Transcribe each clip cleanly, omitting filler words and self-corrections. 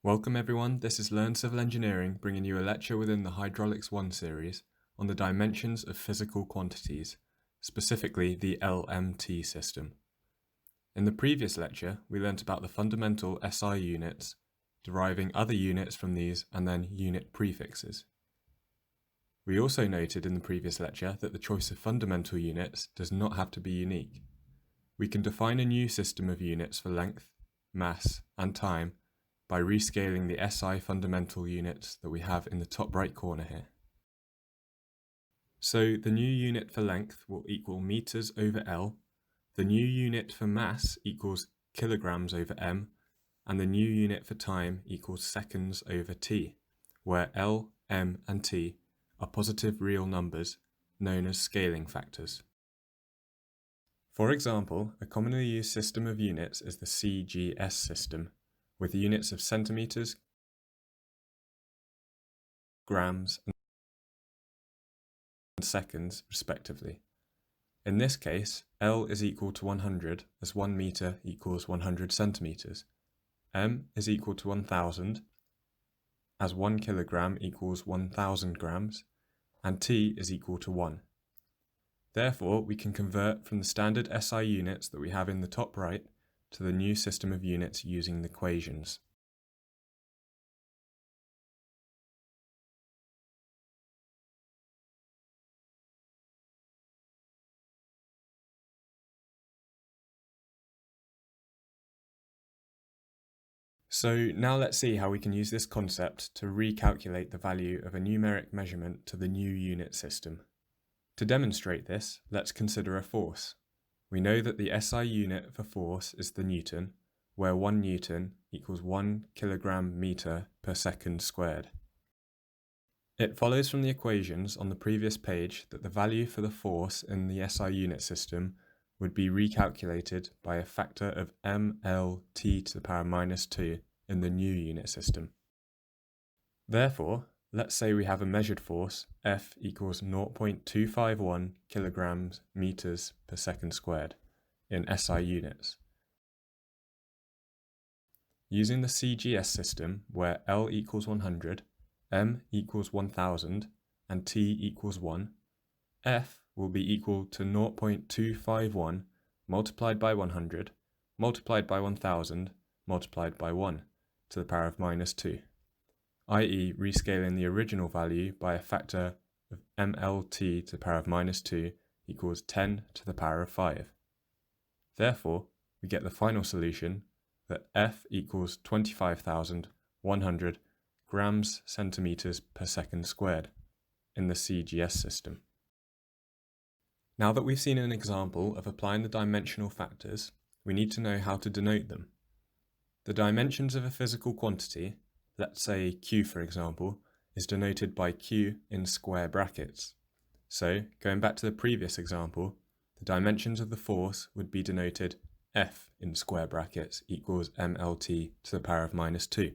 Welcome everyone, this is Learn Civil Engineering bringing you a lecture within the Hydraulics 1 series on the dimensions of physical quantities, specifically the LMT system. In the previous lecture, we learnt about the fundamental SI units, deriving other units from these and then unit prefixes. We also noted in the previous lecture that the choice of fundamental units does not have to be unique. We can define a new system of units for length, mass, and time by rescaling the SI fundamental units that we have in the top right corner here. So the new unit for length will equal meters over L, the new unit for mass equals kilograms over M, and the new unit for time equals seconds over T, where L, M, and T are positive real numbers known as scaling factors. For example, a commonly used system of units is the Cgs system, with units of centimeters, grams, and seconds respectively. In this case, L is equal to 100 as 1 meter equals 100 centimeters. M is equal to 1000 as 1 kilogram equals 1000 grams, and T is equal to 1. Therefore, we can convert from the standard SI units that we have in the top right to the new system of units using the equations. So now let's see how we can use this concept to recalculate the value of a numeric measurement to the new unit system. To demonstrate this, let's consider a force. We know that the SI unit for force is the Newton, where 1 Newton equals 1 kilogram meter per second squared. It follows from the equations on the previous page that the value for the force in the SI unit system would be recalculated by a factor of mLt to the power minus 2 in the new unit system. Therefore, let's say we have a measured force F equals 0.251 kilograms meters per second squared in SI units. Using the Cgs system where L equals 100, M equals 1000, and T equals 1, F will be equal to 0.251 multiplied by 100 multiplied by 1000 multiplied by 1 to the power of minus 2. i.e. rescaling the original value by a factor of mLt to the power of minus 2 equals 10 to the power of 5. Therefore, we get the final solution that F equals 25,100 grams centimeters per second squared in the Cgs system. Now that we've seen an example of applying the dimensional factors, we need to know how to denote them. The dimensions of a physical quantity, let's say Q for example, is denoted by Q in square brackets. So, going back to the previous example, the dimensions of the force would be denoted F in square brackets equals mLt to the power of minus 2.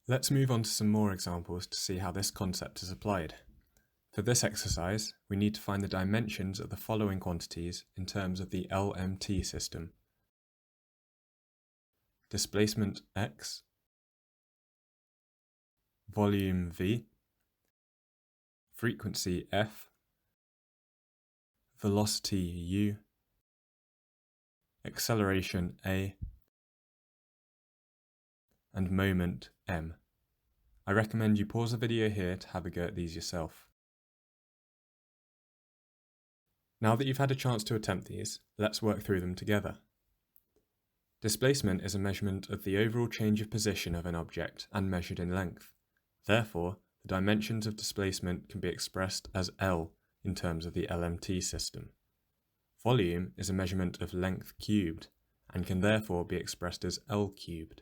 Let's move on to some more examples to see how this concept is applied. For this exercise, we need to find the dimensions of the following quantities in terms of the LMT system. Displacement x, volume v, frequency f, velocity u, acceleration a, and moment m. I recommend you pause the video here to have a go at these yourself. Now that you've had a chance to attempt these, let's work through them together. Displacement is a measurement of the overall change of position of an object and measured in length. Therefore, the dimensions of displacement can be expressed as L in terms of the LMT system. Volume is a measurement of length cubed and can therefore be expressed as L cubed.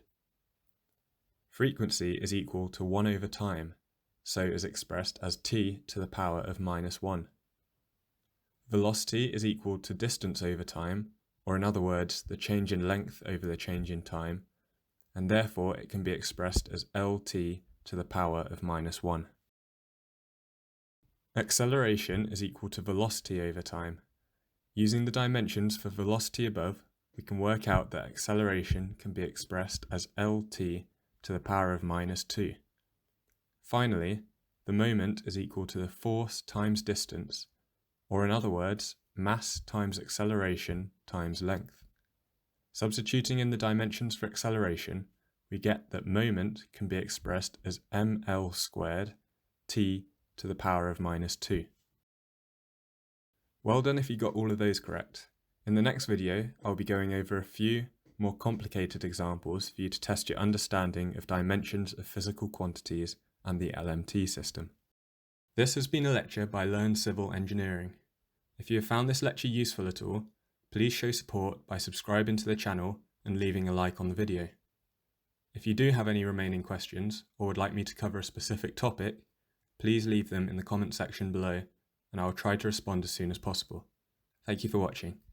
Frequency is equal to 1 over time, so is expressed as T to the power of minus 1. Velocity is equal to distance over time, or in other words, the change in length over the change in time, and therefore it can be expressed as Lt to the power of minus 1. Acceleration is equal to velocity over time. Using the dimensions for velocity above, we can work out that acceleration can be expressed as LT to the power of minus 2. Finally, the moment is equal to the force times distance, or in other words, mass times acceleration times length. Substituting in the dimensions for acceleration, we get that moment can be expressed as ml squared t to the power of minus 2. Well done if you got all of those correct. In the next video, I'll be going over a few more complicated examples for you to test your understanding of dimensions of physical quantities and the LMT system. This has been a lecture by Learn Civil Engineering. If you have found this lecture useful at all, please show support by subscribing to the channel and leaving a like on the video. If you do have any remaining questions or would like me to cover a specific topic, please leave them in the comment section below and I will try to respond as soon as possible. Thank you for watching.